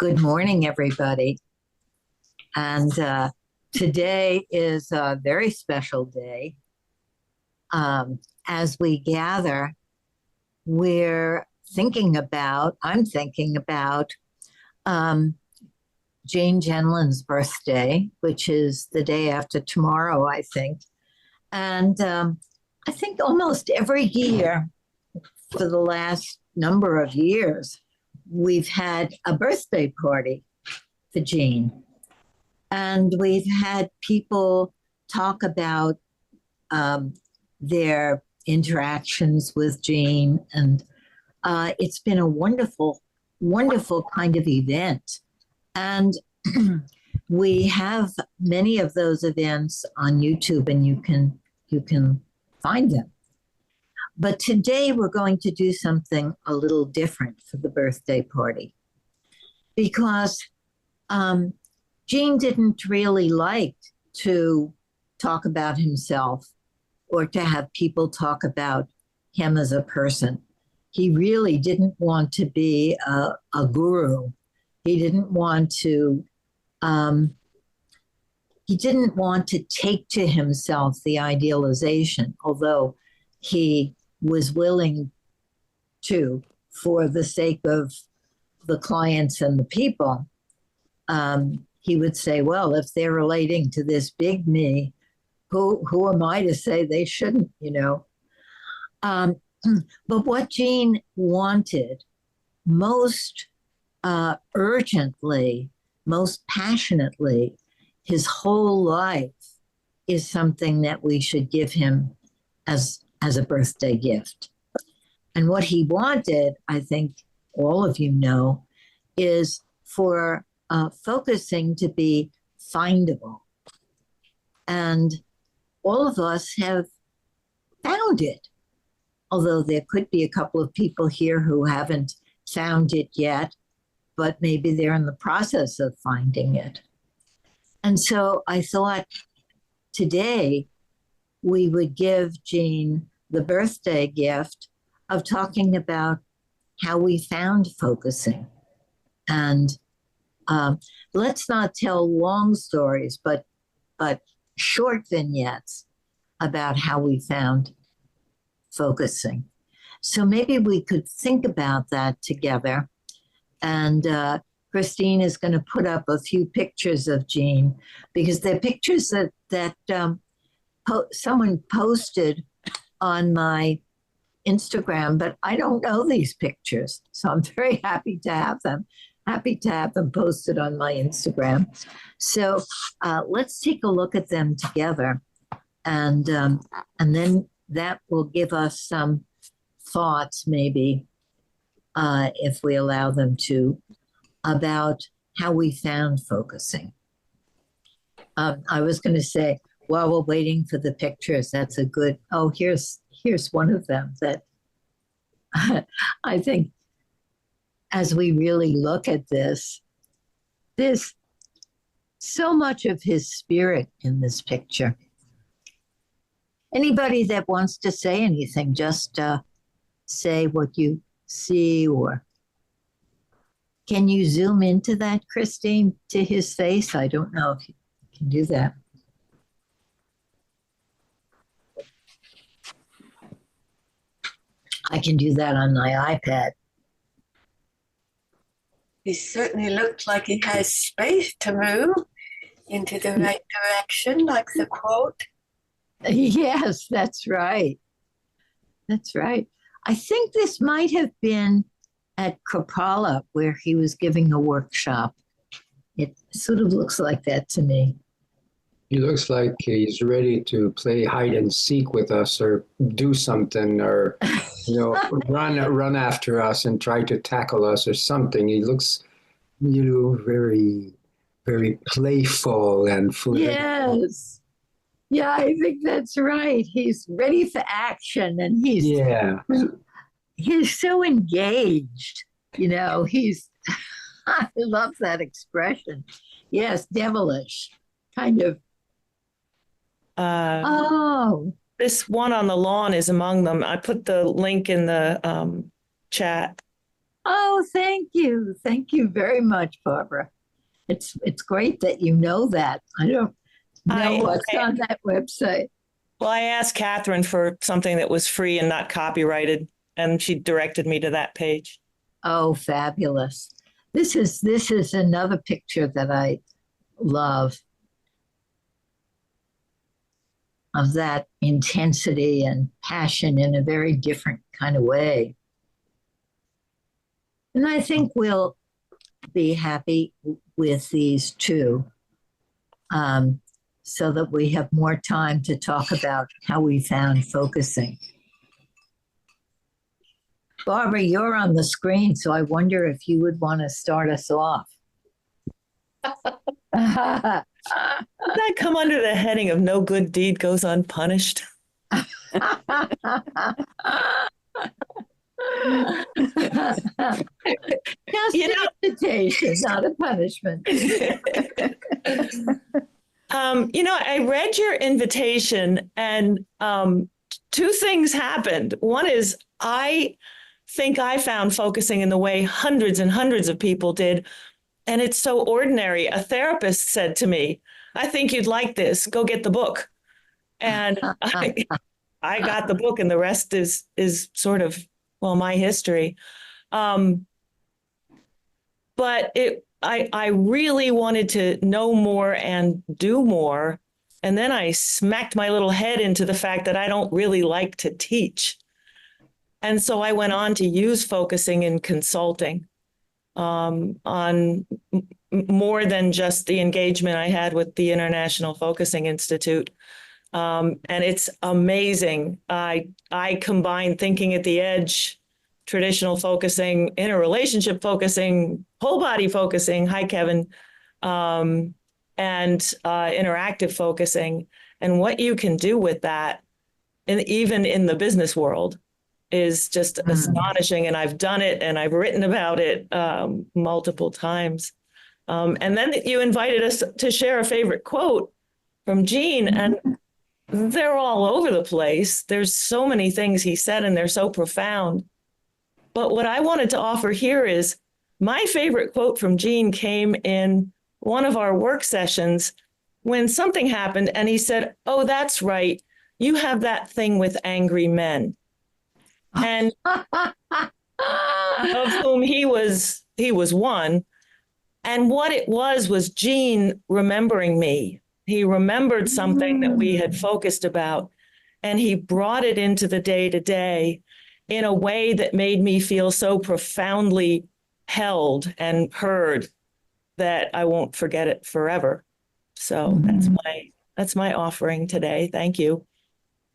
Good morning, everybody. And today is a very special day. As we gather, I'm thinking about um, Jane Gendlin's birthday, which is the day after tomorrow, I think. And I think almost every year for the last number of years, we've had a birthday party for Jane. And we've had people talk about their interactions with Jane. And it's been a wonderful, wonderful kind of event. And we have many of those events on YouTube, and you can find them. But today we're going to do something a little different for the birthday party because Gene didn't really like to talk about himself or to have people talk about him as a person. He really didn't want to be a guru. He didn't want to. He didn't want to take to himself the idealization, although he was willing to, for the sake of the clients and the people. He would say, well, if they're relating to this big me, who am I to say they shouldn't, But what Gene wanted most urgently, most passionately, his whole life is something that we should give him as a birthday gift. And what he wanted, I think all of you know, is for focusing to be findable. And all of us have found it, although there could be a couple of people here who haven't found it yet, but maybe they're in the process of finding it. And so I thought today we would give Jean the birthday gift of talking about how we found focusing. And let's not tell long stories, but short vignettes about how we found focusing. So maybe we could think about that together. And Christine is going to put up a few pictures of Jean because they're pictures that someone posted on my Instagram, but I don't know these pictures. So I'm very happy to have them. Happy to have them posted on my Instagram. So let's take a look at them together, and then that will give us some thoughts, maybe, if we allow them to, about how we found focusing. I was going to say, while we're waiting for the pictures, that's a good. Oh, here's one of them that I think, as we really look at this, there's so much of his spirit in this picture. Anybody that wants to say anything, just say what you see, or can you zoom into that, Christine, to his face? I don't know if you can do that. I can do that on my iPad. He certainly looked like he has space to move into the right direction, like the quote. Yes, that's right. That's right. I think this might have been at Kopala where he was giving a workshop. It sort of looks like that to me. He looks like he's ready to play hide and seek with us, or do something, or run after us and try to tackle us or something. He looks, very, very playful and full. Yes. Yeah, I think that's right. He's ready for action, and he's so engaged. I love that expression. Yes, devilish, kind of. This one on the lawn is among them. I put the link in the chat. Oh, thank you. Thank you very much, Barbara. It's great that you know that. I don't know I, what's on that website. well, I asked Catherine for something that was free and not copyrighted, and she directed me to that page. Oh, fabulous. This is another picture that I love of that intensity and passion in a very different kind of way. And I think we'll be happy with these two, so that we have more time to talk about how we found focusing. Barbara, you're on the screen, so I wonder if you would want to start us off. Does that come under the heading of no good deed goes unpunished? Just You an invitation, not a punishment. I read your invitation, and two things happened. One is I think I found focusing in the way hundreds and hundreds of people did, and it's so ordinary. A therapist said to me, "I think you'd like this. Go get the book." And I got the book, and the rest is sort of, well, my history. But I really wanted to know more and do more. And then I smacked my little head into the fact that I don't really like to teach. And so I went on to use focusing in consulting, on more than just the engagement I had with the International Focusing Institute. And it's amazing. I combine thinking at the edge, traditional focusing, interrelationship focusing, whole body focusing. Hi, Kevin. And interactive focusing. And what you can do with that, and even in the business world, is just astonishing. And I've done it, and I've written about it multiple times. And then you invited us to share a favorite quote from Gene, and they're all over the place. There's so many things he said, and they're so profound. But what I wanted to offer here is my favorite quote from Gene came in one of our work sessions when something happened, and he said, "Oh, that's right. You have that thing with angry men." And of whom he was one. And what it was Gene remembering me. He remembered something that we had focused about, and he brought it into the day-to-day in a way that made me feel so profoundly held and heard that I won't forget it forever. So that's my offering today. Thank you.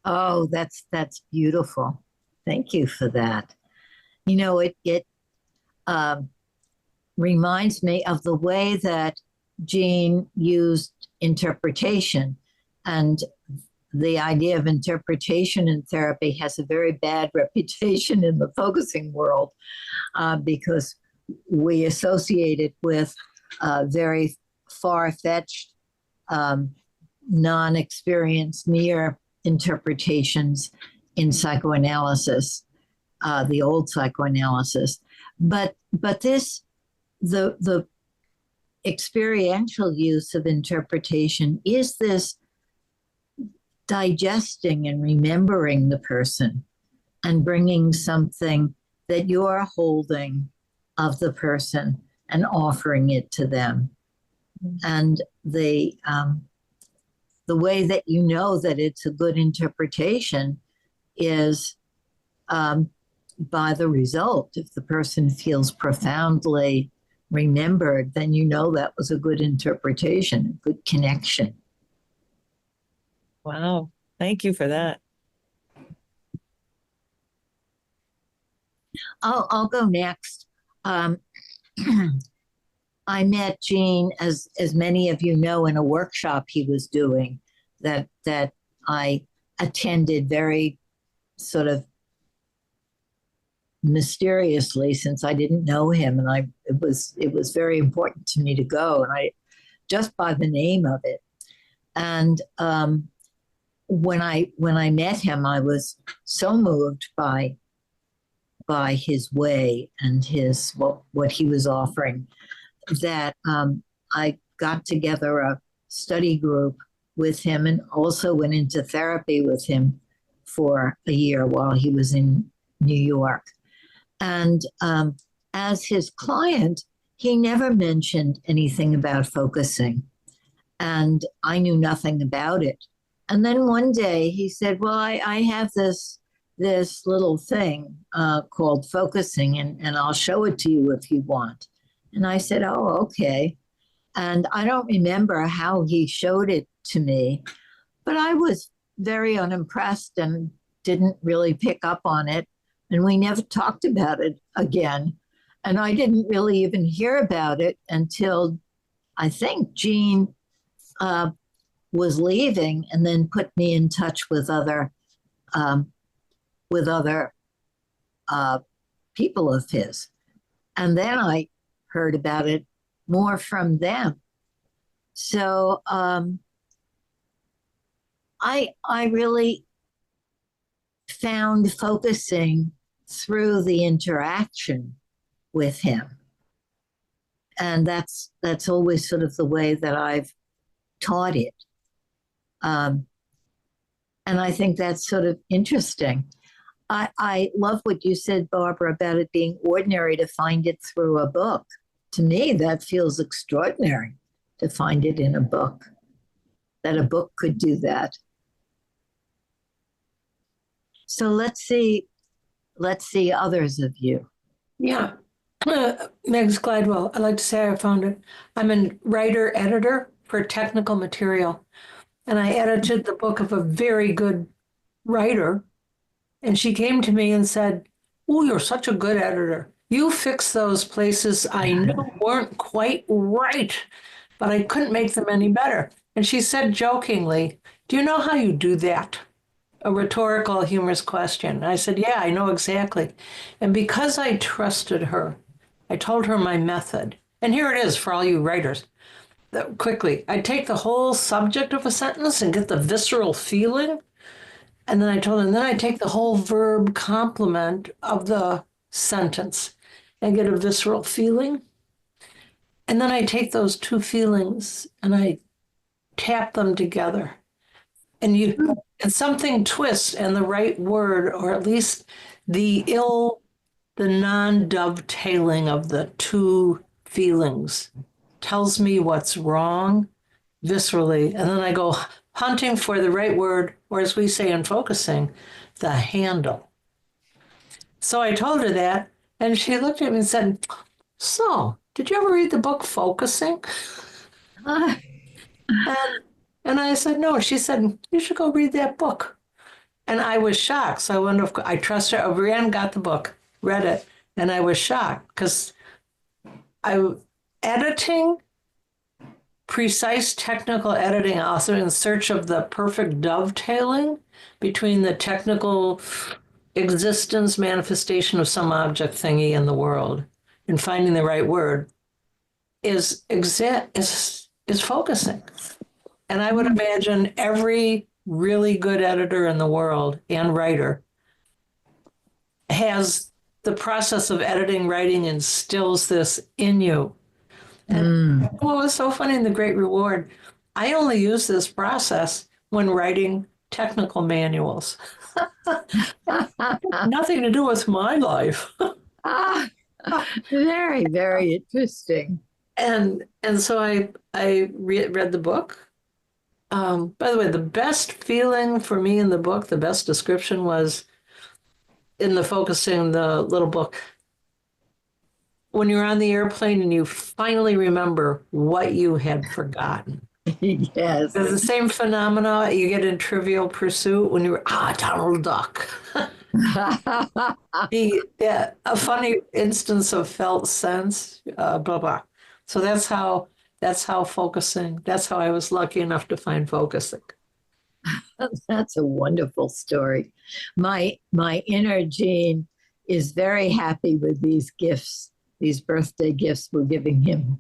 Oh, that's beautiful. Thank you for that. It reminds me of the way that Jean used interpretation, and the idea of interpretation in therapy has a very bad reputation in the focusing world, because we associate it with very far-fetched, non-experienced, near interpretations in psychoanalysis, the old psychoanalysis. But the experiential use of interpretation is this digesting and remembering the person and bringing something that you're holding of the person and offering it to them. And the way that you know that it's a good interpretation is by the result. If the person feels profoundly remembered, then you know that was a good interpretation, a good connection. Wow. Thank you for that. I'll go next. I met Gene, as many of you know, in a workshop he was doing that I attended very sort of mysteriously, since I didn't know him, and it was very important to me to go, and I just by the name of it. And when I met him, I was so moved by by his way and his what he was offering that I got together a study group with him and also went into therapy with him for a year while he was in New York. And as his client, he never mentioned anything about focusing. And I knew nothing about it. And then one day he said, well, I have this little thing called focusing, and I'll show it to you if you want. And I said, oh, okay. And I don't remember how he showed it to me, but I was very unimpressed and didn't really pick up on it. And we never talked about it again. And I didn't really even hear about it until I think Jean was leaving and then put me in touch with other people of his. And then I heard about it more from them. So I really found focusing through the interaction with him. And that's always sort of the way that I've taught it. And I think that's sort of interesting. I love what you said, Barbara, about it being ordinary to find it through a book. To me, that feels extraordinary to find it in a book, that a book could do that. So let's see others of you. Yeah. Megs Gladwell, I'd like to say I found it. I'm a writer-editor for technical material, and I edited the book of a very good writer, and she came to me and said, oh, you're such a good editor. You fix those places I knew weren't quite right, but I couldn't make them any better. And she said jokingly, do you know how you do that? A rhetorical, humorous question. And I said, yeah, I know exactly. And because I trusted her, I told her my method. And here it is for all you writers. Quickly, I take the whole subject of a sentence and get the visceral feeling. And then I told her, and then I take the whole verb complement of the sentence and get a visceral feeling. And then I take those two feelings and I tap them together. And something twists and the right word, or at least the non-dovetailing of the two feelings tells me what's wrong viscerally. And then I go hunting for the right word, or as we say in focusing, the handle. So I told her that, and she looked at me and said, so, did you ever read the book Focusing? And I said, no. She said, you should go read that book. And I was shocked. So I went, I trust her. I ran, got the book, read it, and I was shocked because editing, precise technical editing, also in search of the perfect dovetailing between the technical existence manifestation of some object thingy in the world and finding the right word is focusing. And I would imagine every really good editor in the world and writer has the process of editing, writing, instills this in you. And what was so funny in The Great Reward, I only use this process when writing technical manuals. Nothing to do with my life. Very, very interesting. And so I read the book. By the way, the best feeling for me in the book, the best description was in the focusing, the little book. When you're on the airplane and you finally remember what you had forgotten. Yes. There's the same phenomena you get in Trivial Pursuit when you're, Donald Duck. A funny instance of felt sense, blah, blah. So that's how focusing, that's how I was lucky enough to find focusing. That's a wonderful story. My inner Jean is very happy with these gifts, these birthday gifts we're giving him.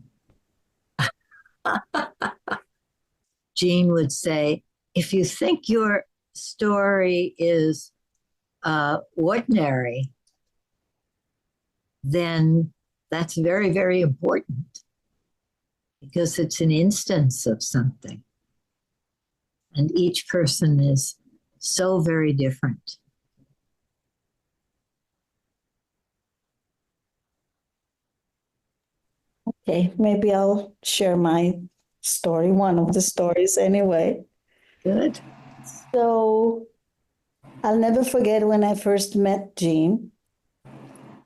Jean would say, if you think your story is ordinary, then that's very, very important because it's an instance of something. And each person is so very different. Okay, maybe I'll share my story, one of the stories anyway. Good. So I'll never forget when I first met Jean.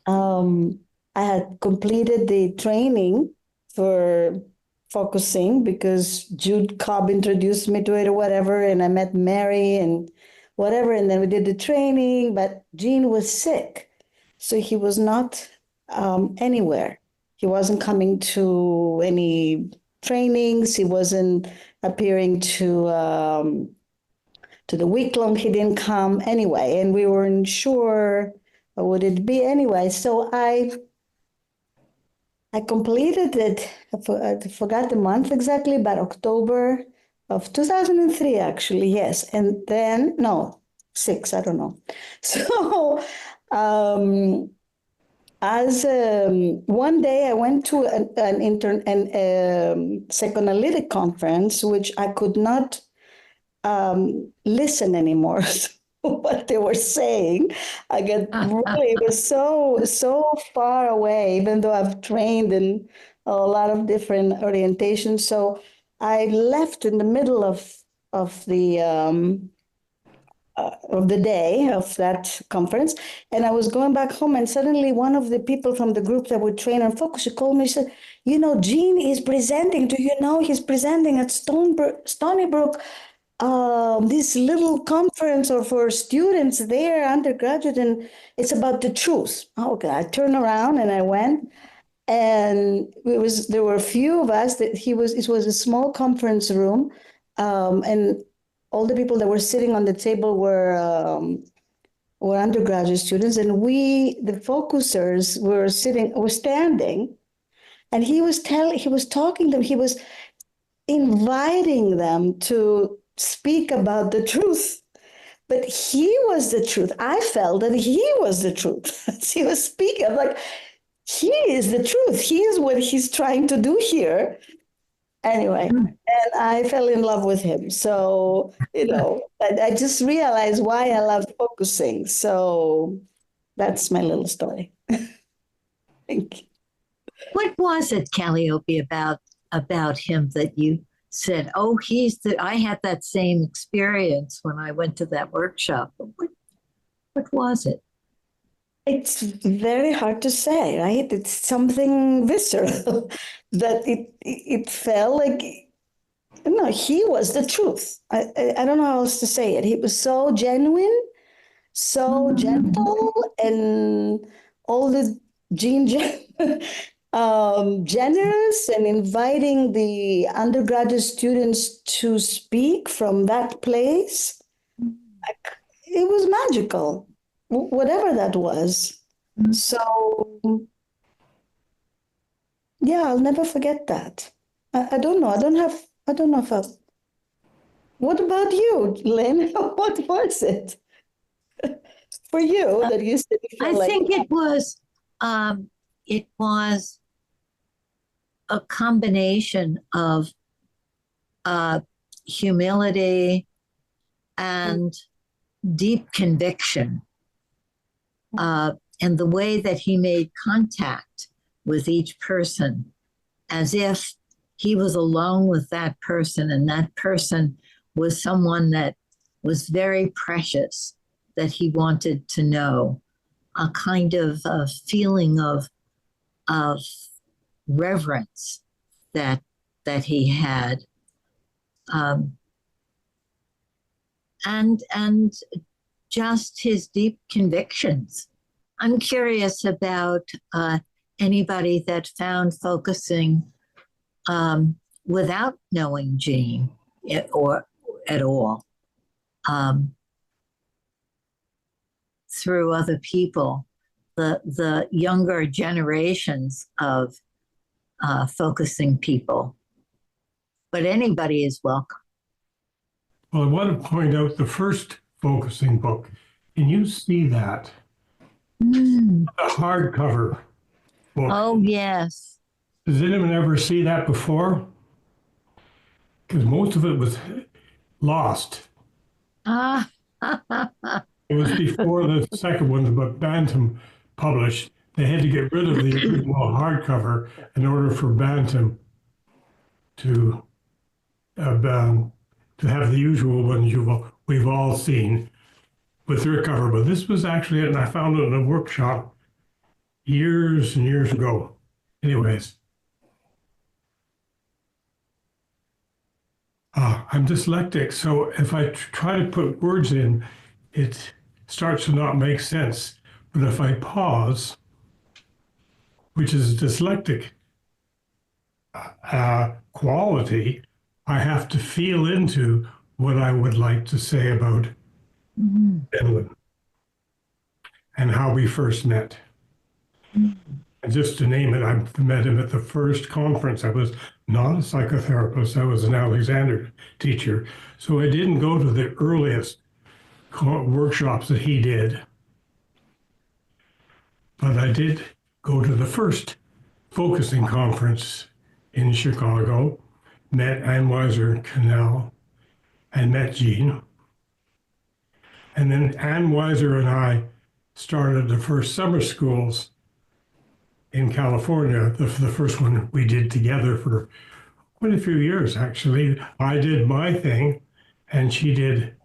I had completed the training for focusing because Jude Cobb introduced me to it or whatever, and I met Mary and whatever, and then we did the training, but Jean was sick. So he was not anywhere. He wasn't coming to any trainings. He wasn't appearing to the week long. He didn't come anyway, and we weren't sure what would it be anyway. So I completed it. I forgot the month exactly, but October of 2003, actually, yes. And then no, 6, I don't know. So as one day I went to an psychoanalytic conference, which I could not listen anymore. What they were saying, I get really, it was so far away, even though I've trained in a lot of different orientations. So I left in the middle of the day of that conference, and I was going back home, and suddenly one of the people from the group that would train on focus, she called me, she said, you know, Gene is presenting, do you know he's presenting at Stony Brook, this little conference or for students there, undergraduate, and it's about the truth. Okay, I turned around and I went, and there were a few of us it was a small conference room, and all the people that were sitting on the table were undergraduate students, and the focusers, were standing, and he was talking to them, he was inviting them to speak about the truth. But he was the truth. I felt that he was the truth. As he was speaking, I'm like, he is the truth. He is what he's trying to do here. Anyway, and I fell in love with him. So, I just realized why I love focusing. So that's my little story. Thank you. What was it, Calliope, about him that you said, "Oh, I had that same experience when I went to that workshop"? What was it? It's very hard to say, right? It's something visceral that it felt like, no, he was the truth. I don't know how else to say it. He was so genuine, so gentle, and all the generous, and inviting the undergraduate students to speak from that place. It was magical, whatever that was. So, yeah, I'll never forget that. I don't know. I don't know if I. What about you, Lynn? What was it for you that you said you I felt like? think it was a combination of humility and deep conviction, and the way that he made contact with each person, as if he was alone with that person, and that person was someone that was very precious, that he wanted to know. A kind of a feeling of reverence that he had, and just his deep convictions. I'm curious about anybody that found focusing without knowing Jean or at all, through other people, the younger generations of focusing people. But anybody is welcome. Well, I want to point out the first focusing book. Can you see that? The hardcover book. Oh, yes. Does anyone ever see that before? Because most of it was lost. Ah, It was before the second one, but Bantam published. They had to get rid of the original hardcover in order for Bantam to to have the usual ones we've all seen with their cover. But this was actually, and I found it in a workshop years and years ago. Anyways, I'm dyslexic, so if I try to put words in, it starts to not make sense. But if I pause, which is a dyslexic quality, I have to feel into what I would like to say about Gendlin and how we first met. And just to name it, I met him at the first conference. I was not a psychotherapist. I was an Alexander teacher. So I didn't go to the earliest workshops that he did. But I did go to the first focusing conference in Chicago, met Ann Weiser Cannell, and met Jean. And then Ann Weiser and I started the first summer schools in California, the first one we did together for quite a few years, actually. I did my thing, and she did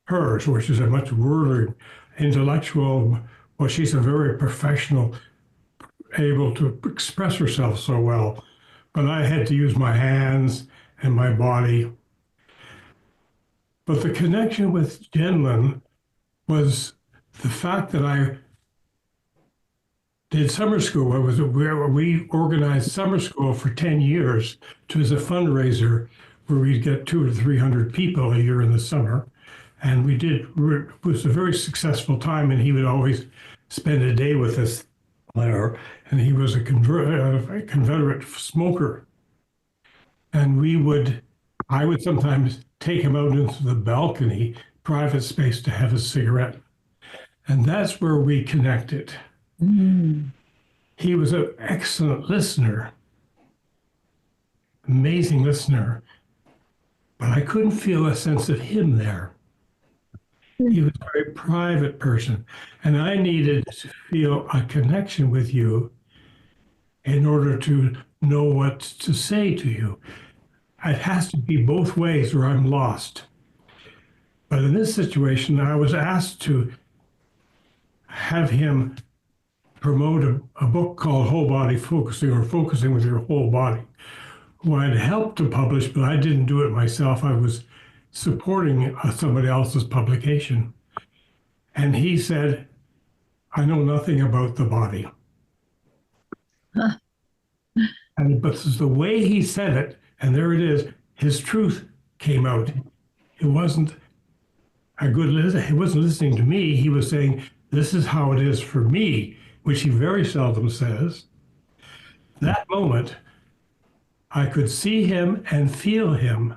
hers, which is a much wordier, intellectual, well, she's a very professional, able to express herself so well. But I had to use my hands and my body. But the connection with Gendlin was the fact that I did summer school. We organized summer school for 10 years as a fundraiser where we'd get 200 to 300 people a year in the summer. And it was a very successful time, and he would always spend a day with us there. And he was a Confederate smoker. And I would sometimes take him out into the balcony, private space, to have a cigarette. And that's where we connected. He was an excellent listener, amazing listener, but I couldn't feel a sense of him there. He was a very private person, and I needed to feel a connection with you in order to know what to say to you. It has to be both ways or I'm lost. But in this situation, I was asked to have him promote a book called Whole Body Focusing, or Focusing with Your Whole Body, who I'd helped to publish, but I didn't do it myself. I was supporting somebody else's publication. And he said, I know nothing about the body. But the way he said it, and there it is, his truth came out. It wasn't he wasn't listening to me. He was saying, this is how it is for me, which he very seldom says. That moment, I could see him and feel him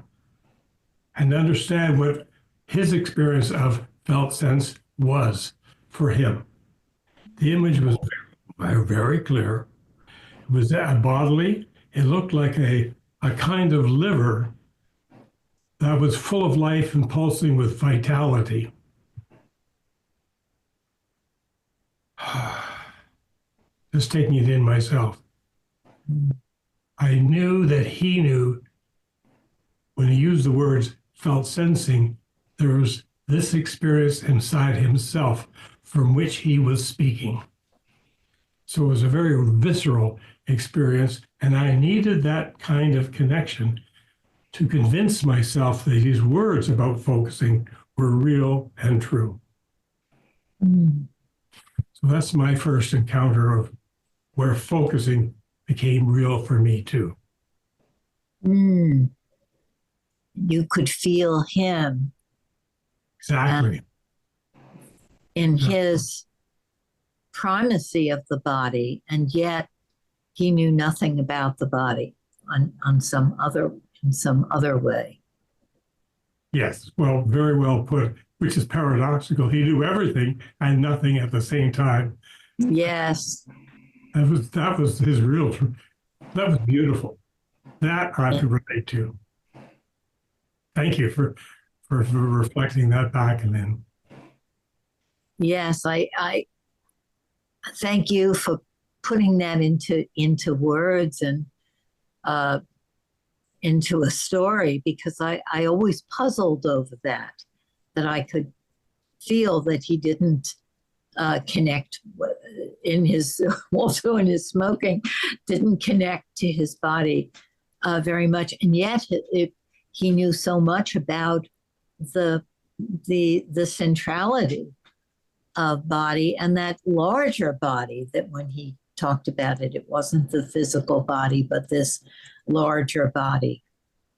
and understand what his experience of felt sense was for him. The image was very, very clear. It was bodily. It looked like a kind of liver that was full of life and pulsing with vitality. Just taking it in myself. I knew that he knew when he used the words felt sensing, there was this experience inside himself from which he was speaking. So it was a very visceral experience, and I needed that kind of connection to convince myself that his words about focusing were real and true. So that's my first encounter of where focusing became real for me too. you could feel him Exactly. in his primacy of the body, and yet he knew nothing about the body in some other way. Yes, well, very well put, which is paradoxical. He knew everything and nothing at the same time. Yes. That was his real. That was beautiful. That I could relate to. Thank you for reflecting that back and then. Yes, I thank you for putting that into words and into a story, because I always puzzled over that I could feel that he didn't connect in his also in his smoking, didn't connect to his body very much, and yet he knew so much about the centrality of body and that larger body, that when he talked about it, it wasn't the physical body, but this larger body.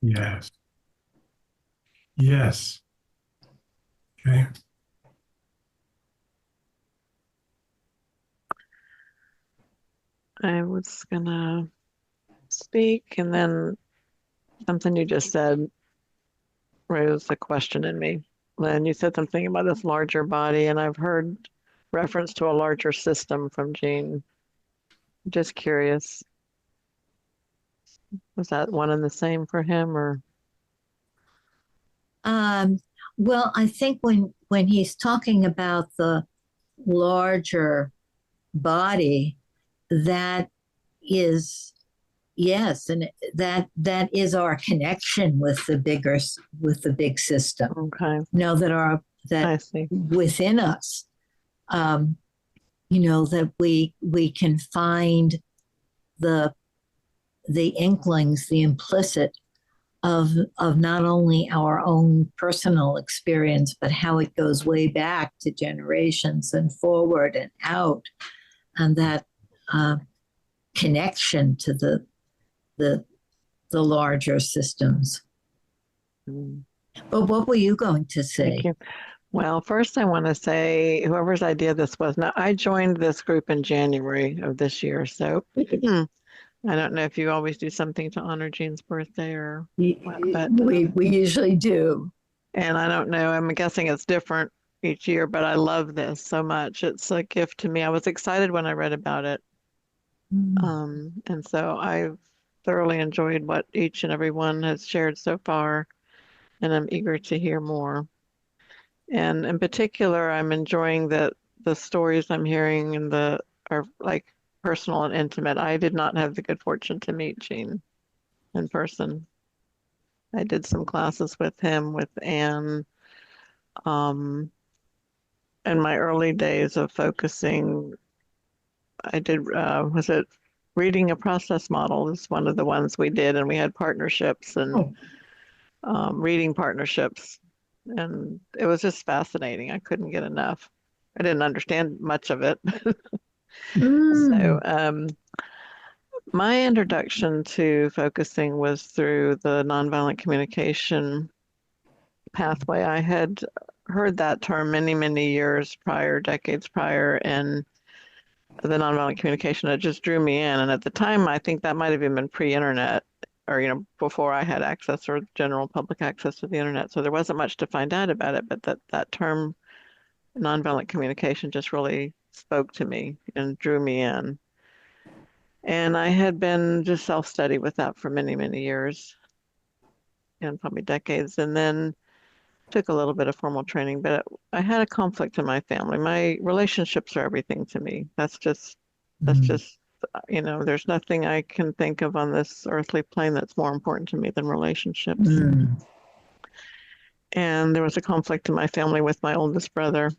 Yes. Yes. Okay. I was gonna speak, and then something you just said raised a question in me. Lynn, you said something about this larger body, and I've heard reference to a larger system from Gene. Just curious, was that one and the same for him, or? Well, I think when he's talking about the larger body, that is, yes, and that is our connection with the big system. Okay, Know that I see. within us, that we can find the inklings, the implicit of not only our own personal experience, but how it goes way back to generations and forward and out, and that connection to the larger systems. Mm. But what were you going to say? Thank you. Well, first I want to say, whoever's idea this was, now I joined this group in January of this year, so I don't know if you always do something to honor Jean's birthday or what, but We usually do. and I don't know, I'm guessing it's different each year, but I love this so much. It's a gift to me. I was excited when I read about it. And so I've thoroughly enjoyed what each and every one has shared so far, and I'm eager to hear more. And in particular, I'm enjoying that the stories I'm hearing and are like personal and intimate. I did not have the good fortune to meet Gene in person. I did some classes with him, with Anne, in my early days of focusing. I did, was it reading a process model is one of the ones we did, and we had partnerships and reading partnerships. And it was just fascinating. I couldn't get enough. I didn't understand much of it. So my introduction to focusing was through the nonviolent communication pathway. I had heard that term many, many years prior, decades prior, and the nonviolent communication, it just drew me in. And at the time, I think that might have even been pre-internet, or before I had access or general public access to the internet. So there wasn't much to find out about it, but that term nonviolent communication just really spoke to me and drew me in. And I had been just self-study with that for many, many years, and probably decades, and then took a little bit of formal training, but I had a conflict in my family. My relationships are everything to me. That's just, there's nothing I can think of on this earthly plane that's more important to me than relationships. And there was a conflict in my family with my oldest brother,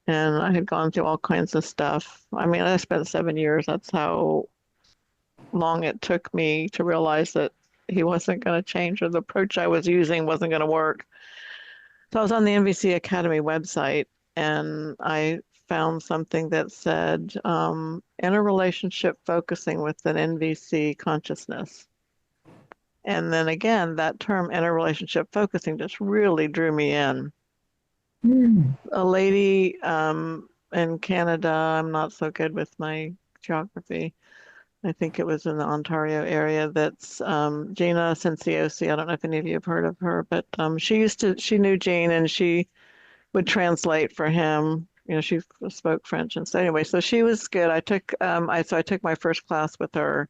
and I had gone through all kinds of stuff. I mean, I spent 7 years. That's how long it took me to realize that he wasn't going to change, or the approach I was using wasn't going to work. So I was on the NVC Academy website, and I found something that said interrelationship focusing with an NVC consciousness. And then again, that term interrelationship focusing just really drew me in. A lady in Canada, I'm not so good with my geography, I think it was in the Ontario area, that's Gina Senciosi. I don't know if any of you have heard of her, but she knew Gene, and she would translate for him she spoke French. And so anyway, so she was good. I took I took my first class with her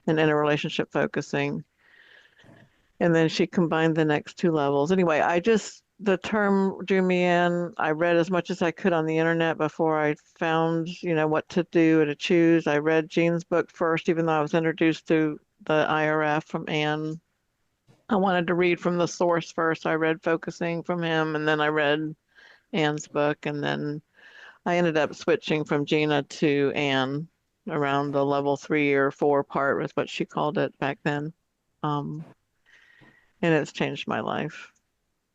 in interrelationship focusing. And then she combined the next two levels. Anyway, the term drew me in. I read as much as I could on the internet before I found, what to do or to choose. I read Jean's book first, even though I was introduced to the IRF from Anne. I wanted to read from the source first. I read Focusing from him, and then I read Anne's book, and then I ended up switching from Gina to Anne around the level 3 or 4 part was what she called it back then. And it's changed my life.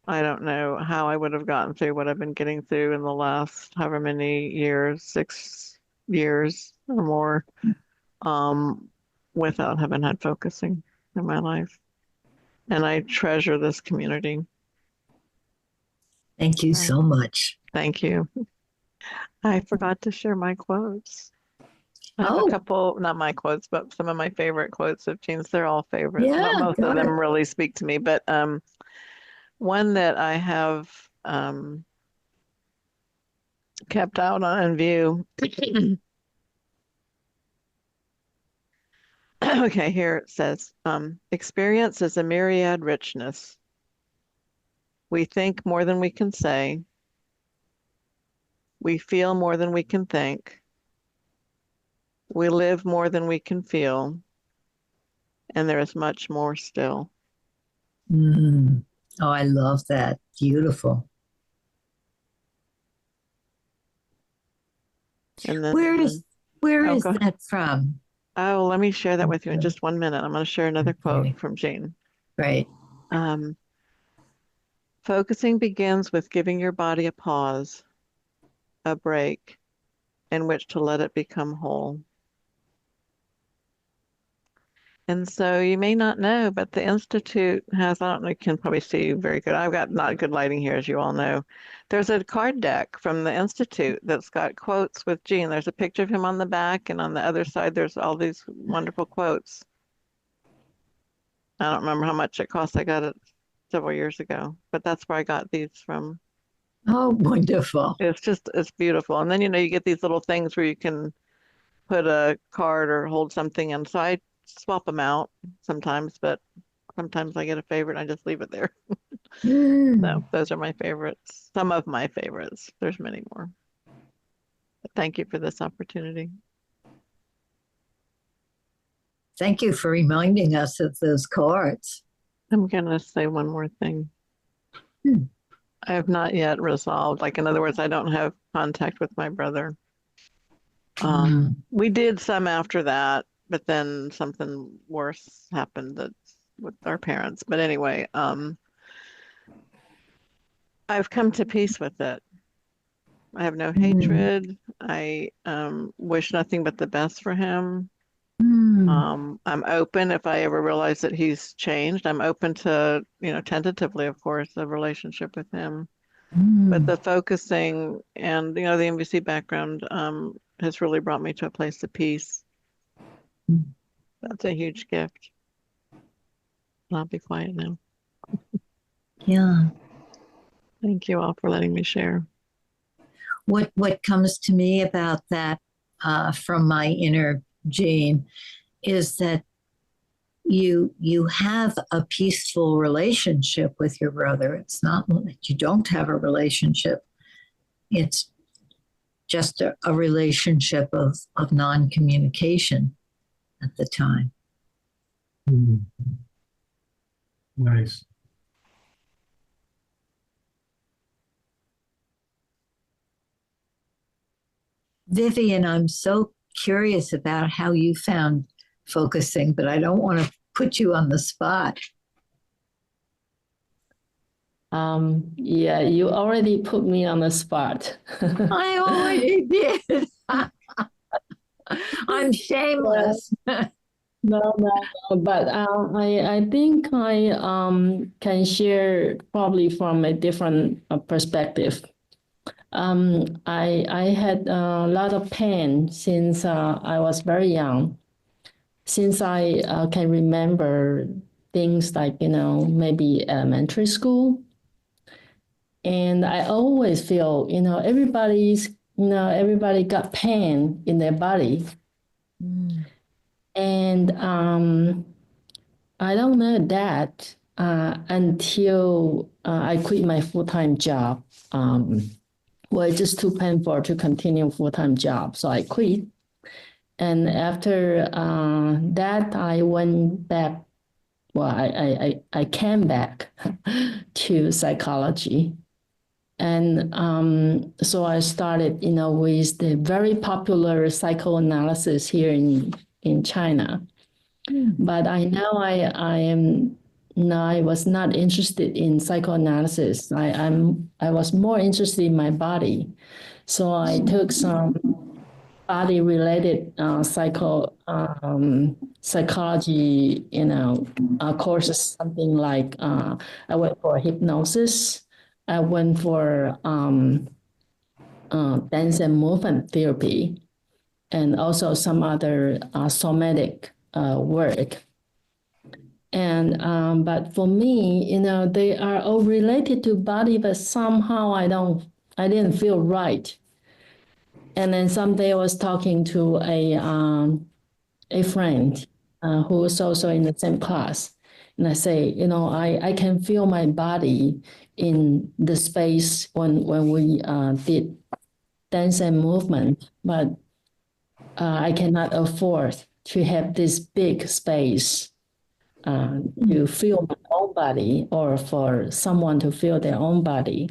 I don't know how I would have gotten through what I've been getting through in the last however many years, 6 years or more, without having had Focusing in my life. And I treasure this community. Thank you so much. Thank you. I forgot to share my quotes. I have a couple, not my quotes, but some of my favorite quotes of Jean's. They're all favorites. Yeah, Most of them really speak to me, but one that I have kept out on view. Okay, here it says, experience is a myriad richness. We think more than we can say. We feel more than we can think. We live more than we can feel. And there is much more still. Oh, I love that. Beautiful. And then Where is that from? Oh, let me share that with you in just 1 minute. I'm going to share another quote from Jean. Right. Focusing begins with giving your body a pause, a break, in which to let it become whole. And so you may not know, but the Institute has, I don't know, you can probably see very good. I've got not good lighting here, as you all know. There's a card deck from the Institute that's got quotes with Jean. There's a picture of him on the back, and on the other side, there's all these wonderful quotes. I don't remember how much it cost. I got it several years ago, but that's where I got these from. Oh, wonderful. It's beautiful. And then, you get these little things where you can put a card or hold something. And so I swap them out sometimes, but sometimes I get a favorite and I just leave it there. So those are my favorites. Some of my favorites. There's many more. But thank you for this opportunity. Thank you for reminding us of those cards. I'm going to say one more thing. I have not yet resolved. Like, in other words, I don't have contact with my brother. We did some after that, but then something worse happened with our parents. But anyway, I've come to peace with it. I have no hatred. I wish nothing but the best for him. I'm open if I ever realize that he's changed. I'm open to, tentatively, of course, a relationship with him. But the focusing and, the MVC background has really brought me to a place of peace. That's a huge gift. I'll be quiet now. Yeah. Thank you all for letting me share. What comes to me about that from my inner Jean is that you have a peaceful relationship with your brother. It's not that you don't have a relationship. It's just a relationship of non-communication at the time. Nice. Vivian, I'm so curious about how you found focusing, but I don't want to put you on the spot. Yeah, you already put me on the spot. I already did. I'm shameless. No. But I think I can share probably from a different perspective. I had a lot of pain since I was very young. Since I can remember things like, maybe elementary school. And I always feel, everybody got pain in their body. And I don't know that until I quit my full-time job. Well, it's just too painful to continue full-time job, so I quit. And after that, I went back. Well, I came back to psychology. And so I started, with the very popular psychoanalysis here in China. But I know I was not interested in psychoanalysis. I was more interested in my body. So I took some body-related psychology, courses, something like I went for hypnosis. I went for dance and movement therapy, and also some other somatic work. And but for me, they are all related to body, but somehow I didn't feel right. And then someday I was talking to a friend who was also in the same class. And I say, I can feel my body in the space when we did dance and movement, but I cannot afford to have this big space to feel my own body or for someone to feel their own body.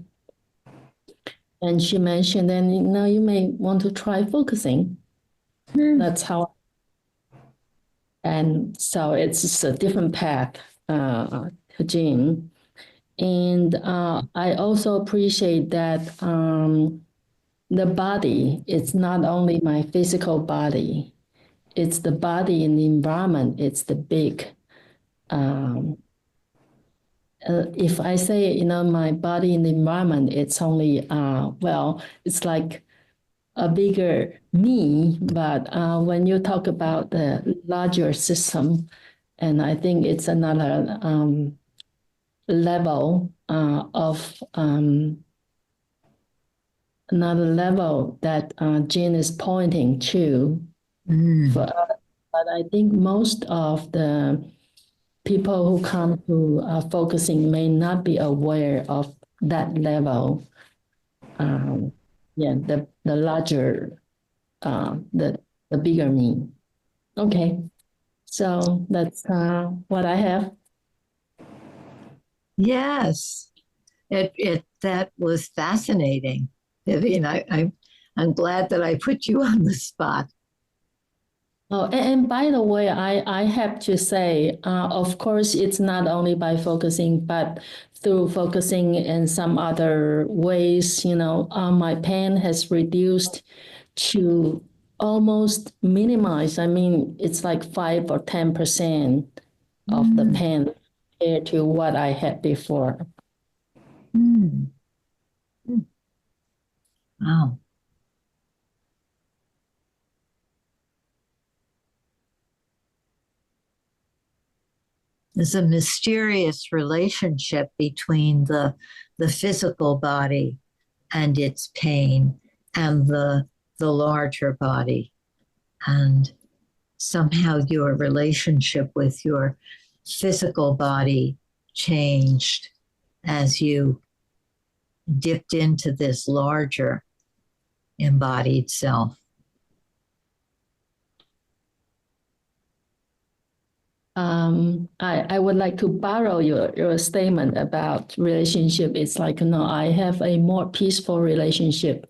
And she mentioned, then you may want to try focusing. That's how. And so it's a different path to Jean. And I also appreciate that the body, it's not only my physical body, it's the body and the environment, it's the big. If I say, my body and the environment, it's only, it's like a bigger me, but when you talk about the larger system, and I think it's another level another level that Jean is pointing to for us. But I think most of the people who come to focusing may not be aware of that level. The larger, the bigger me. Okay, so that's what I have. Yes, that was fascinating, Vivian. I'm glad that I put you on the spot. Oh, and by the way, I have to say, of course, it's not only by focusing, but through focusing in some other ways, my pain has reduced to almost minimize. I mean, it's like 5 or 10% of the pain compared to what I had before. Wow. There's a mysterious relationship between the physical body and its pain and the larger body. And somehow your relationship with your physical body changed as you dipped into this larger embodied self. I would like to borrow your statement about relationship. It's like, I have a more peaceful relationship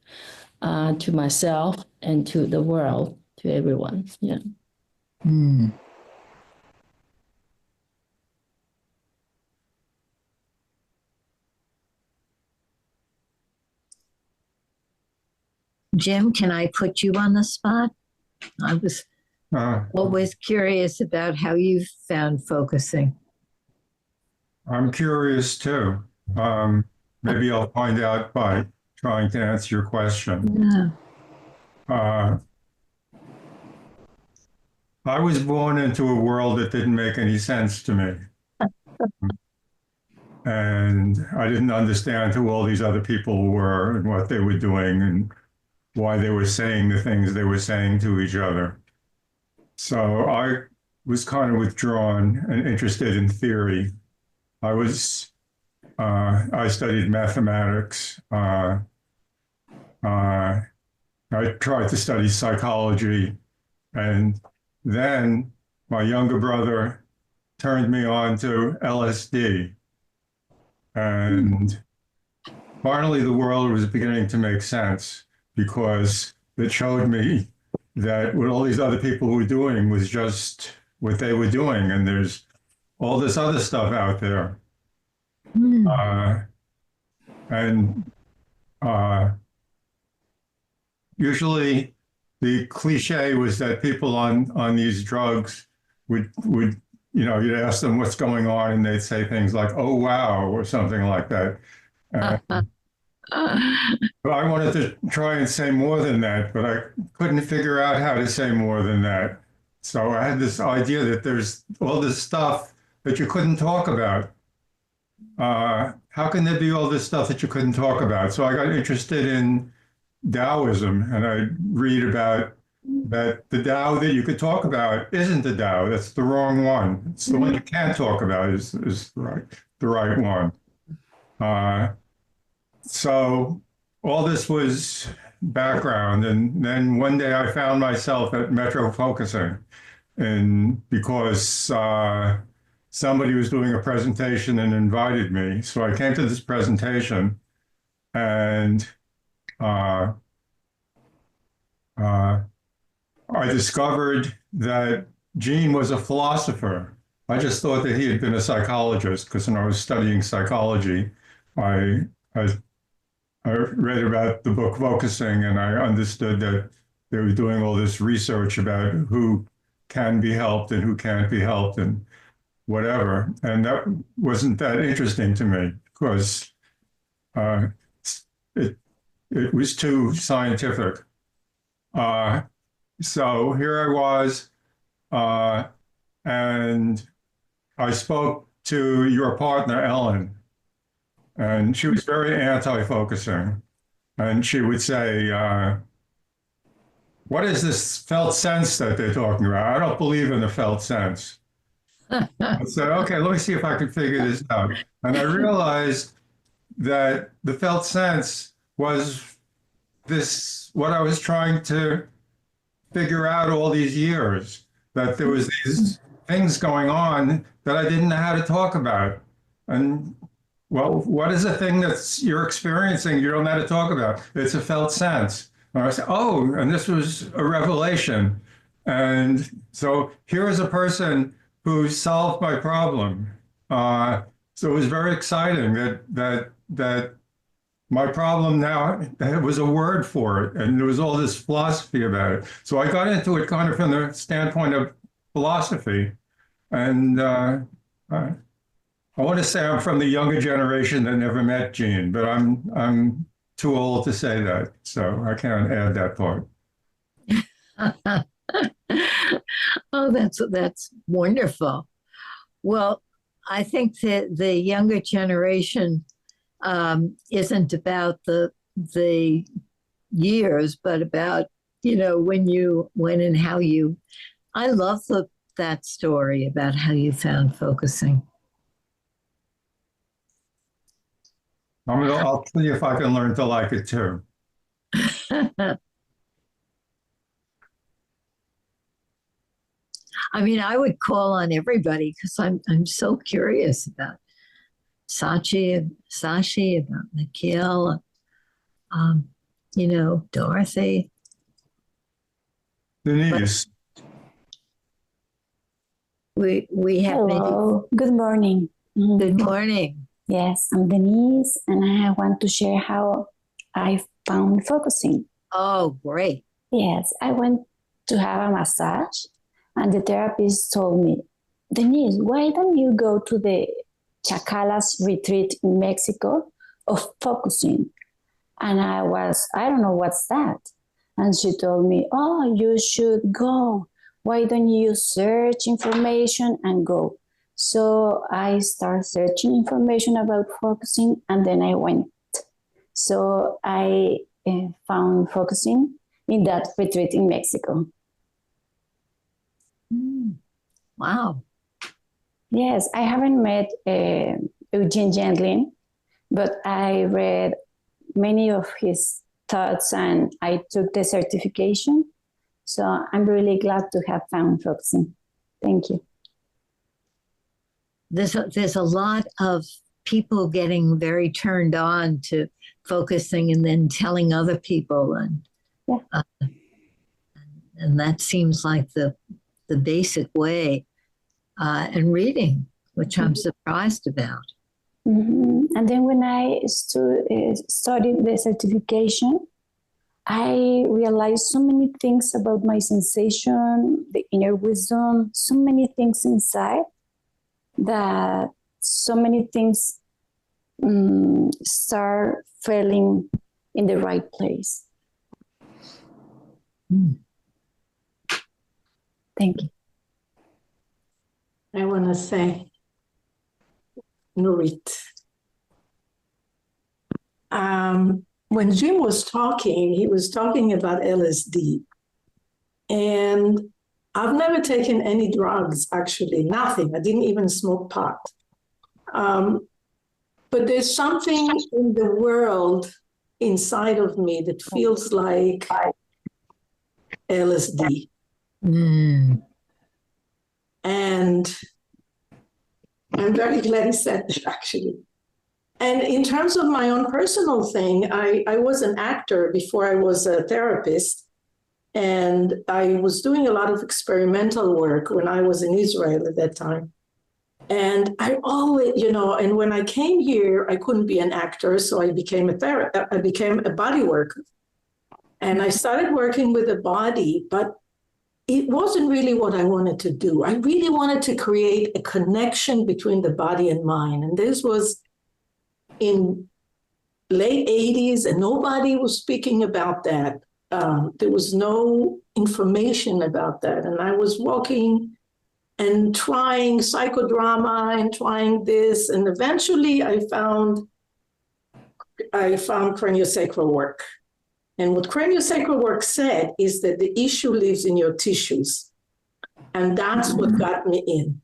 to myself and to the world, to everyone. Yeah. Jim, can I put you on the spot? I was always curious about how you found focusing. I'm curious too. Maybe I'll find out by trying to answer your question. Yeah. I was born into a world that didn't make any sense to me. and I didn't understand who all these other people were and what they were doing and why they were saying the things they were saying to each other. So I was kind of withdrawn and interested in theory. I studied mathematics. I tried to study psychology, and then my younger brother turned me on to LSD. And finally, the world was beginning to make sense because it showed me that what all these other people were doing was just what they were doing. And there's all this other stuff out there. And usually the cliche was that people on these drugs would you'd ask them what's going on and they'd say things like, oh, wow, or something like that. But I wanted to try and say more than that, but I couldn't figure out how to say more than that. So I had this idea that there's all this stuff that you couldn't talk about. How can there be all this stuff that you couldn't talk about? So I got interested in Taoism, and I read about that the Tao that you could talk about isn't the Tao. That's the wrong one. It's the one you can't talk about is the right one. So all this was background, and then one day I found myself at Metro Focusing, and because somebody was doing a presentation and invited me, so I came to this presentation, and I discovered that Gene was a philosopher. I just thought that he had been a psychologist because when I was studying psychology, I read about the book Focusing, and I understood that they were doing all this research about who can be helped and who can't be helped and whatever. And that wasn't that interesting to me because it was too scientific. So here I was, and I spoke to your partner, Ellen, and she was very anti-focusing. And she would say, what is this felt sense that they're talking about? I don't believe in the felt sense. I said, okay, let me see if I can figure this out. And I realized that the felt sense was what I was trying to figure out all these years, that there was these things going on that I didn't know how to talk about. And well, what is a thing you're experiencing you don't know how to talk about? It's a felt sense. And I said, oh, and this was a revelation. And so here is a person who solved my problem. So it was very exciting that my problem now, there was a word for it, and there was all this philosophy about it. So I got into it kind of from the standpoint of philosophy. And I want to say I'm from the younger generation that never met Gene, but I'm too old to say that, so I can't add that part. Oh, that's wonderful. Well, I think that the younger generation isn't about the years, but about when and how you. I love that story about how you found focusing. I'll see if I can learn to like it too. I mean, I would call on everybody because I'm so curious about Sashi, about Nikhil, Dorothy. Denise. We have Hello, good morning. Good morning. Yes, I'm Denise, and I want to share how I found focusing. Oh, great. Yes, I went to have a massage, and the therapist told me, Denise, why don't you go to the Chacalas retreat in Mexico of focusing? And I don't know what's that. And she told me, oh, you should go. Why don't you search information and go? So I started searching information about focusing, and then I went. So I found focusing in that retreat in Mexico. Wow. Yes, I haven't met Eugene Gendlin, but I read many of his thoughts and I took the certification. So I'm really glad to have found focusing. Thank you. There's a lot of people getting very turned on to focusing and then telling other people, and that seems like the basic way, and reading, which I'm surprised about. And then when I studied the certification, I realized so many things about my sensation, the inner wisdom, so many things inside, that so many things start falling in the right place. Thank you. I want to say, Nurit, when Jim was talking, he was talking about LSD. And I've never taken any drugs, actually, nothing. I didn't even smoke pot. But there's something in the world inside of me that feels like LSD. And I'm very glad he said that, actually. And in terms of my own personal thing, I was an actor before I was a therapist. And I was doing a lot of experimental work when I was in Israel at that time. And I always, and when I came here, I couldn't be an actor, so I became I became a body worker. And I started working with the body, but it wasn't really what I wanted to do. I really wanted to create a connection between the body and mind. And this was in late 80s, and nobody was speaking about that. There was no information about that. And I was walking and trying psychodrama and trying this. And eventually I found craniosacral work. And what craniosacral work said is that the issue lives in your tissues. And that's what got me in.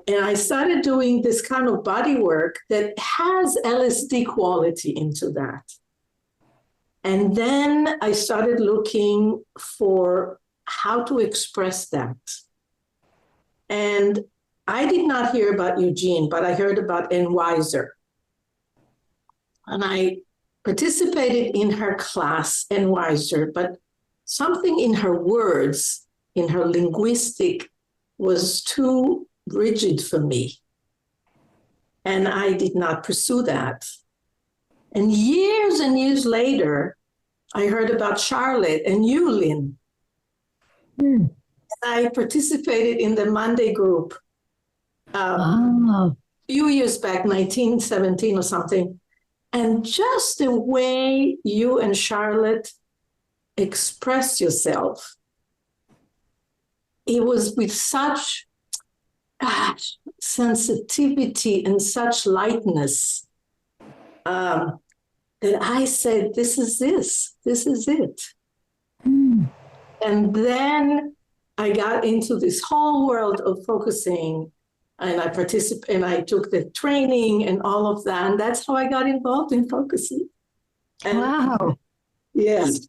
And I started doing this kind of body work that has LSD quality into that. And then I started looking for how to express that. And I did not hear about Eugene, but I heard about Ann Weiser. And I participated in her class, Ann Weiser, but something in her words, in her linguistic, was too rigid for me. And I did not pursue that. And years later, I heard about Charlotte and you, Lynn. I participated in the Monday group a few years back, 1917 or something. And just the way you and Charlotte expressed yourself, it was with such sensitivity and such lightness that I said, this is it. And then I got into this whole world of focusing, and I participated, and I took the training and all of that. And that's how I got involved in focusing. And, Wow. Yes.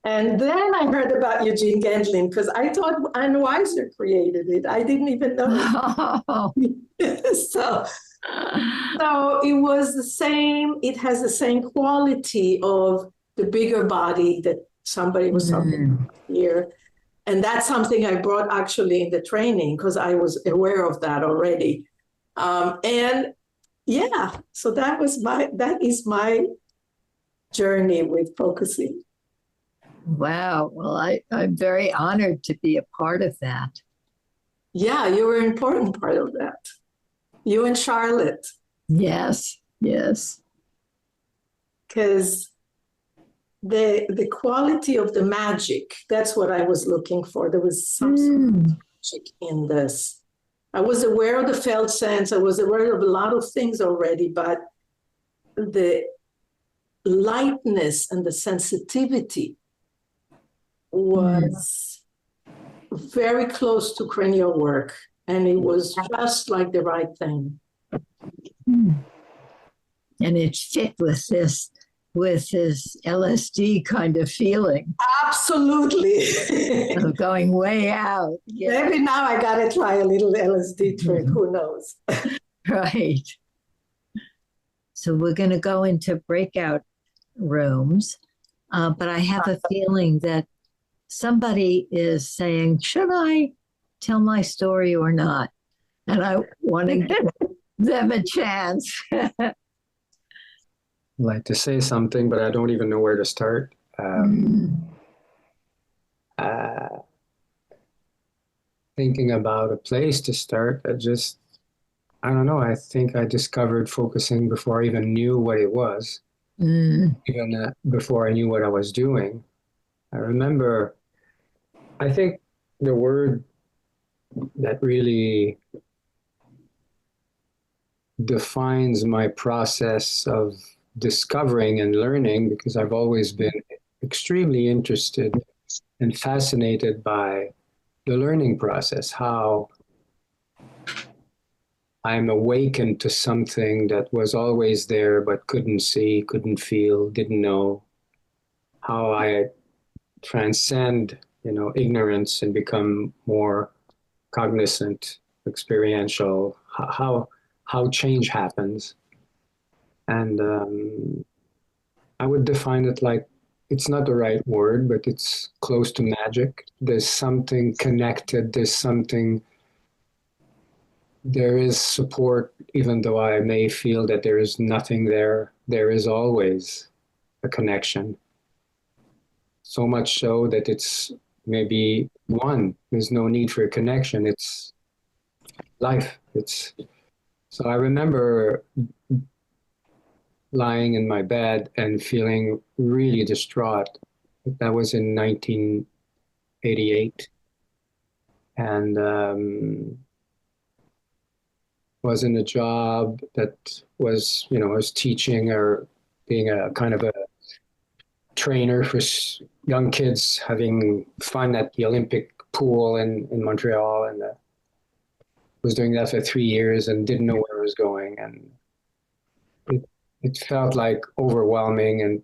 And then I heard about Eugene Gendlin because I thought Ann Weiser created it. I didn't even know. So it was the same, it has the same quality of the bigger body that somebody was talking about here. And that's something I brought actually in the training because I was aware of that already. And yeah, so that is my journey with focusing. Wow. Well, I'm very honored to be a part of that. Yeah, you were an important part of that. You and Charlotte. Yes. Because the quality of the magic, that's what I was looking for. There was some sort of magic in this. I was aware of the felt sense. I was aware of a lot of things already, but the lightness and the sensitivity was very close to cranial work. And it was just like the right thing. And it fit with this LSD kind of feeling Absolutely. of going way out. Yeah, Maybe now I got to try a little LSD trick. Who knows? right. So we're going to go into breakout rooms, but I have a feeling that somebody is saying, should I tell my story or not? And I want to give them a chance. I'd like to say something, but I don't even know where to start. Thinking about a place to start, I don't know. I think I discovered focusing before I even knew what it was, even before I knew what I was doing. I remember, I think the word that really defines my process of discovering and learning, because I've always been extremely interested and fascinated by the learning process, how I'm awakened to something that was always there but couldn't see, couldn't feel, didn't know, how I transcend, ignorance and become more cognizant, experiential, how change happens. And I would define it like, it's not the right word, but it's close to magic. There's something connected. There is support, even though I may feel that there is nothing there. There is always a connection. So much so that it's maybe one. There's no need for a connection. It's life. So I remember lying in my bed and feeling really distraught. That was in 1988. And was in a job that was, I was teaching or being a kind of a trainer for young kids having fun at the Olympic pool in Montreal. And was doing that for 3 years and didn't know where I was going. And it felt like overwhelming, and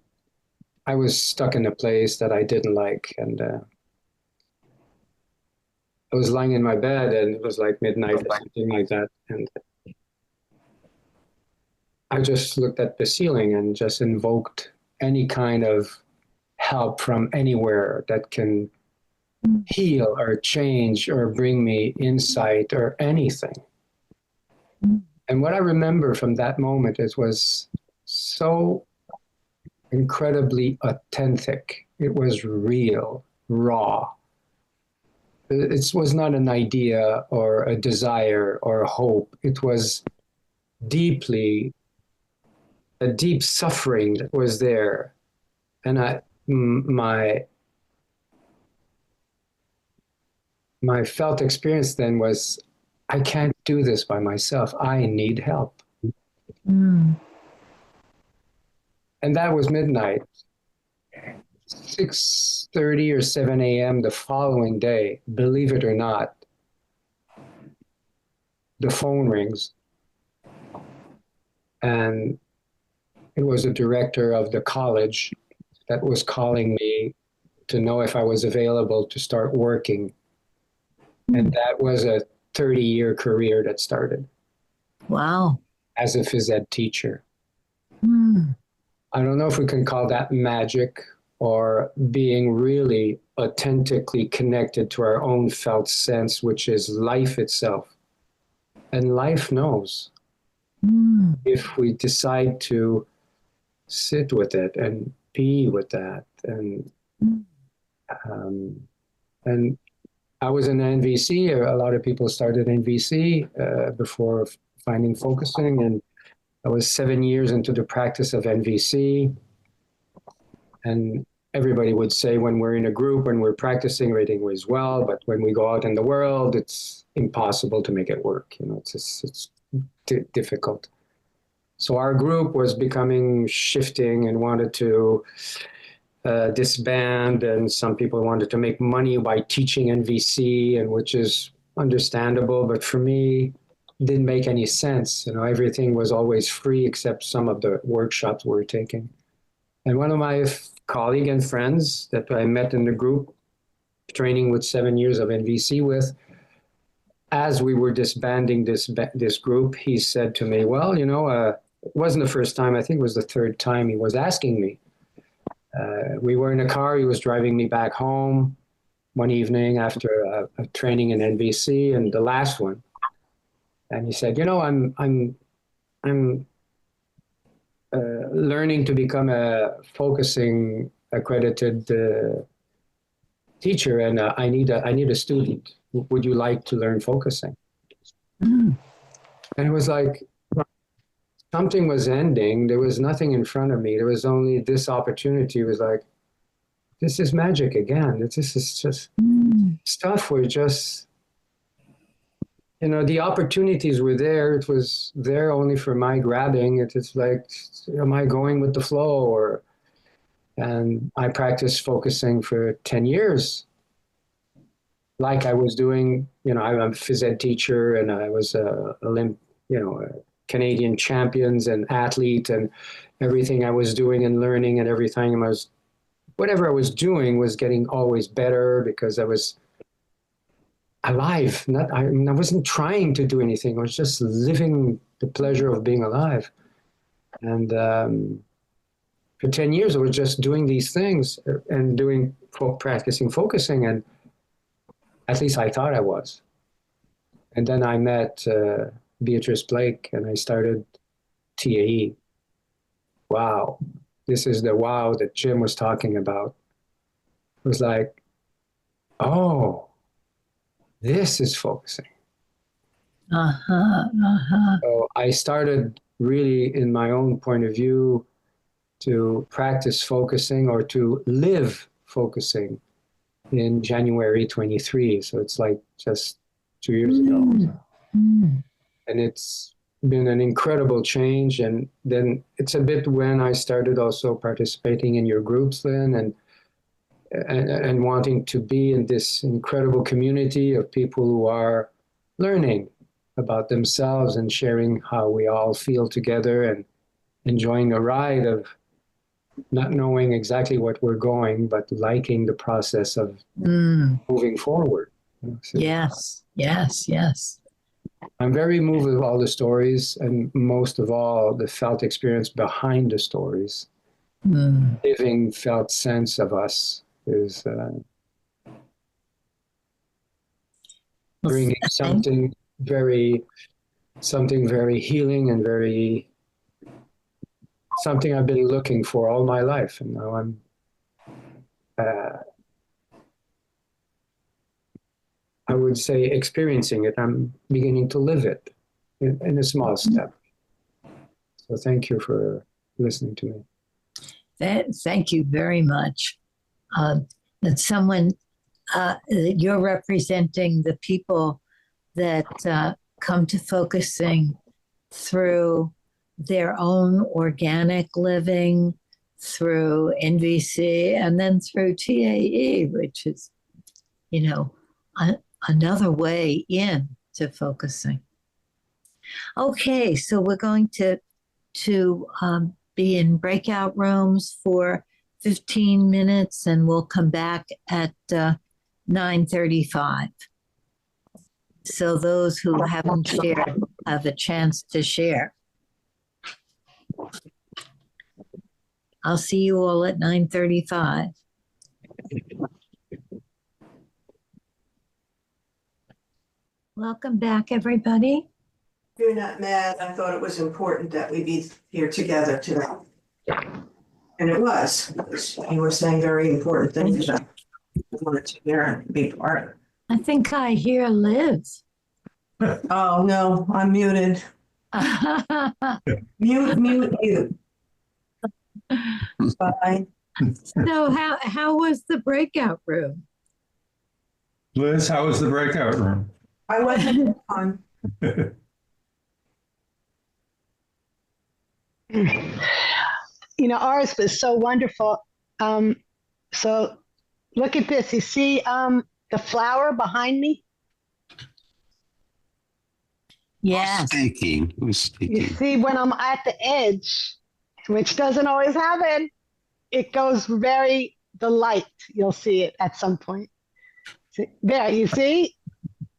I was stuck in a place that I didn't like. And I was lying in my bed, and it was like midnight or something like that. And I just looked at the ceiling and just invoked any kind of help from anywhere that can heal or change or bring me insight or anything. And what I remember from that moment, it was so incredibly authentic. It was real, raw. It was not an idea or a desire or a hope. It was a deep suffering that was there. And my felt experience then was, I can't do this by myself. I need help. And that was midnight. 6:30 or 7 a.m. the following day, believe it or not, the phone rings. And it was the director of the college that was calling me to know if I was available to start working. And that was a 30-year career that started. Wow. As a phys ed teacher. I don't know if we can call that magic or being really authentically connected to our own felt sense, which is life itself. And life knows. If we decide to sit with it and be with that. And I was in NVC. A lot of people started NVC before finding focusing, and I was 7 years into the practice of NVC. And everybody would say when we're in a group, when we're practicing, everything was well, but when we go out in the world, it's impossible to make it work. You know, it's difficult. So our group was becoming shifting and wanted to disband, and some people wanted to make money by teaching NVC, and which is understandable, but for me, it didn't make any sense. You know, everything was always free except some of the workshops we were taking. And one of my colleagues and friends that I met in the group, training with 7 years of NVC with, as we were disbanding this group, he said to me, well, you know, it wasn't the first time, I think it was the third time he was asking me. We were in a car, he was driving me back home one evening after a training in NVC, and the last one. And he said, you know, I'm learning to become a focusing accredited teacher, and I need a student. Would you like to learn focusing? And it was like something was ending. There was nothing in front of me. There was only this opportunity. It was like, this is magic again. This is just stuff where just, you know, the opportunities were there. It was there only for my grabbing. It's like, am I going with the flow? And I practiced focusing for 10 years. Like I was doing, you know, I'm a phys ed teacher, and I was a Canadian champions and athlete, and everything I was doing and learning and everything whatever I was doing was getting always better because I was alive. I wasn't trying to do anything. I was just living the pleasure of being alive. And for 10 years, I was just doing these things and practicing focusing, and at least I thought I was. And then I met Beatrice Blake, and I started TAE. Wow. This is the wow that Jim was talking about. It was like, oh, this is focusing. So I started really, in my own point of view, to practice focusing or to live focusing in January 23. So it's like just 2 years ago. And it's been an incredible change. And then it's a bit when I started also participating in your groups, Lynn, and wanting to be in this incredible community of people who are learning about themselves and sharing how we all feel together and enjoying a ride of not knowing exactly what we're going, but liking the process of moving forward. So Yes. I'm very moved with all the stories, and most of all, the felt experience behind the stories. Living felt sense of us is bringing something very healing and something I've been looking for all my life, and now I'm I would say experiencing it. I'm beginning to live it in a small step. So thank you for listening to me. Thank you very much. That someone that you're representing the people that come to focusing through their own organic living, through NVC, and then through TAE, which is, you know, another way in to focusing. Okay, so we're going to be in breakout rooms for 15 minutes, and we'll come back at 9:35. So those who haven't shared have a chance to share. I'll see you all at 9:35. Welcome back, everybody. You're not mad. I thought it was important that we be here together today. And it was. You were saying very important things that I wanted to hear and be part of. I think I hear Liz. Oh, no, I'm muted. Mute. Bye. So how was the breakout room? Liz, how was the breakout room? I wasn't on. Ours was so wonderful. So look at this. You see the flower behind me? Yes. Speaking. Who's You speaking? see when I'm at the edge, which doesn't always happen, it goes the light, you'll see it at some point. See, there, you see?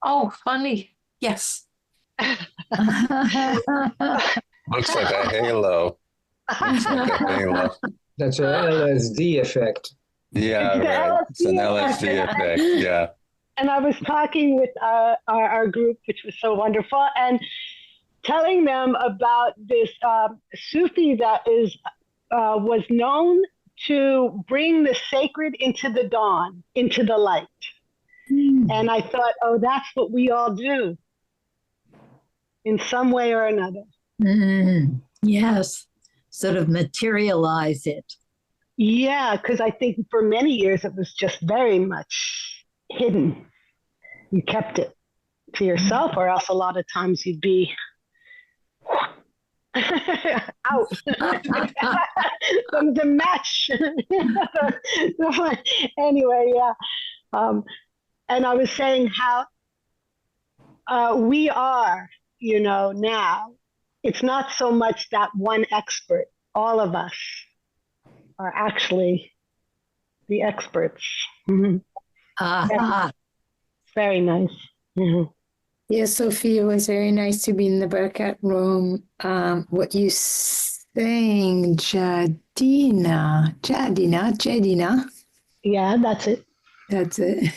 Oh, funny. Yes. Looks like a halo. Looks like a halo. That's a LSD effect. Yeah, It's the right. It's an LSD LSD effect. Yeah. And I was talking with our group, which was so wonderful, and telling them about this Sufi that was known to bring the sacred into the dawn, into the light. And I thought, oh, that's what we all do in some way or another. Yes, sort of materialize it. Yeah, because I think for many years it was just very much hidden. You kept it to yourself, or else a lot of times you'd be out from the match. Anyway, yeah. And I was saying how we are, now. It's not so much that one expert. All of us are actually the experts. Uh-huh. Very nice. Yes, Sophie, it was very nice to be in the breakout room. What you saying, Jadina? Yeah, that's it. That's it.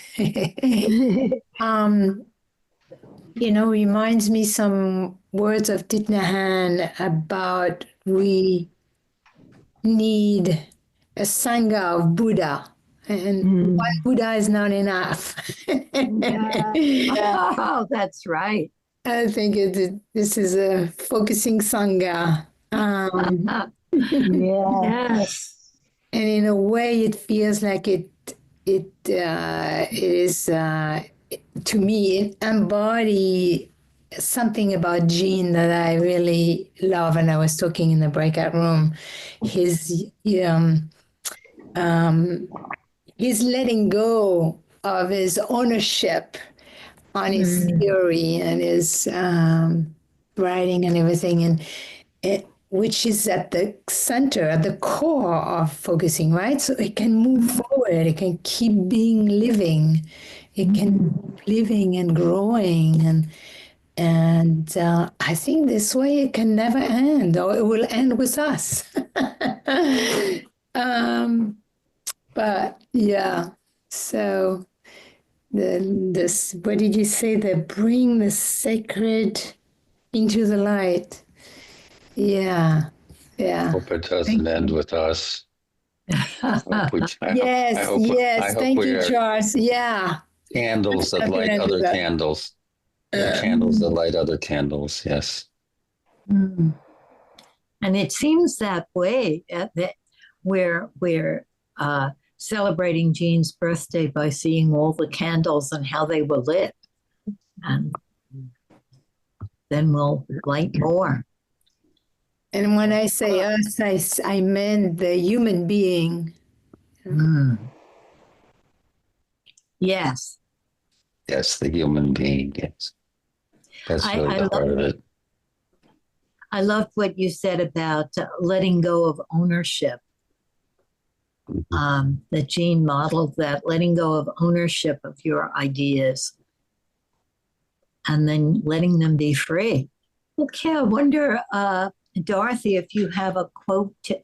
Reminds me some words of Thich Nhat Hanh about we need a sangha of Buddha. And one Buddha is not enough. Oh, that's right. I think this is a focusing sangha. Yes. And in a way, it feels like it is, to me, it embodies something about Gene that I really love. And I was talking in the breakout room. His letting go of his ownership on his theory and his writing and everything, and which is at the center, at the core of focusing, right? So it can move forward, it can keep being living, it can keep living and growing, and I think this way it can never end, or it will end with us. But yeah, so this, what did you say? Bring the sacred into the light. Yeah. Hope it doesn't end with us. Yes. Thank you, Charles. Yeah. Candles that light other candles. Candles that light other candles. Yes. And it seems that way that we're celebrating Jean's birthday by seeing all the candles and how they were lit. And then we'll light more. And when I say us, I meant the human being. Yes. Yes, the human being. Yes. That's really the heart of it. I loved what you said about letting go of ownership. That Jean modeled that, letting go of ownership of your ideas and then letting them be free. Okay, I wonder, Dorothy, if you have a quote to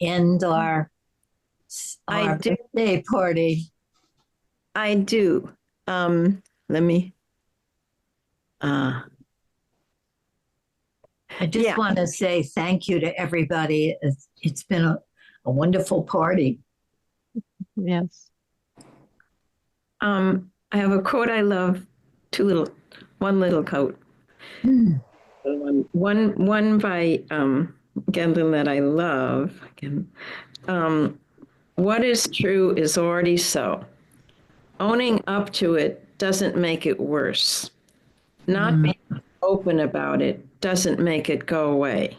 end our birthday party. I do. Let me. I just want to say thank you to everybody. It's been a wonderful party. Yes. I have a quote I love. One little quote. One by Gendlin, that I love. What is true is already so. Owning up to it doesn't make it worse. Not being open about it doesn't make it go away.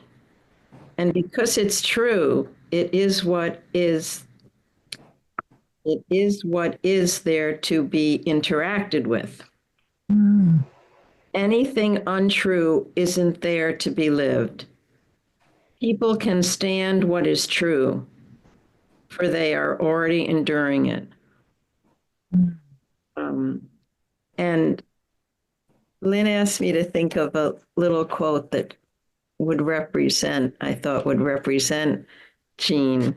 And because it's true, it is what is there to be interacted with. Anything untrue isn't there to be lived. People can stand what is true, for they are already enduring it. And Lynn asked me to think of a little quote that I thought would represent Jean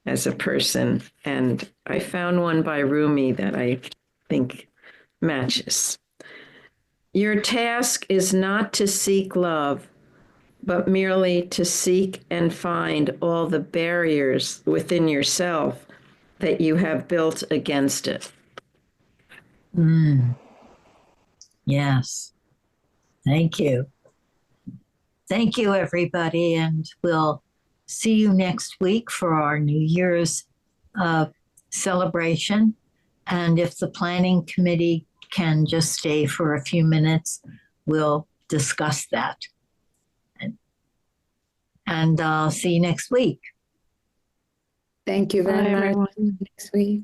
as a person. And I found one by Rumi that I think matches. Your task is not to seek love, but merely to seek and find all the barriers within yourself that you have built against it. Yes. Thank you. Thank you, everybody. And we'll see you next week for our New Year's celebration. And if the planning committee can just stay for a few minutes, we'll discuss that. And I'll see you next week. Thank you very Bye, much. everyone. Next week.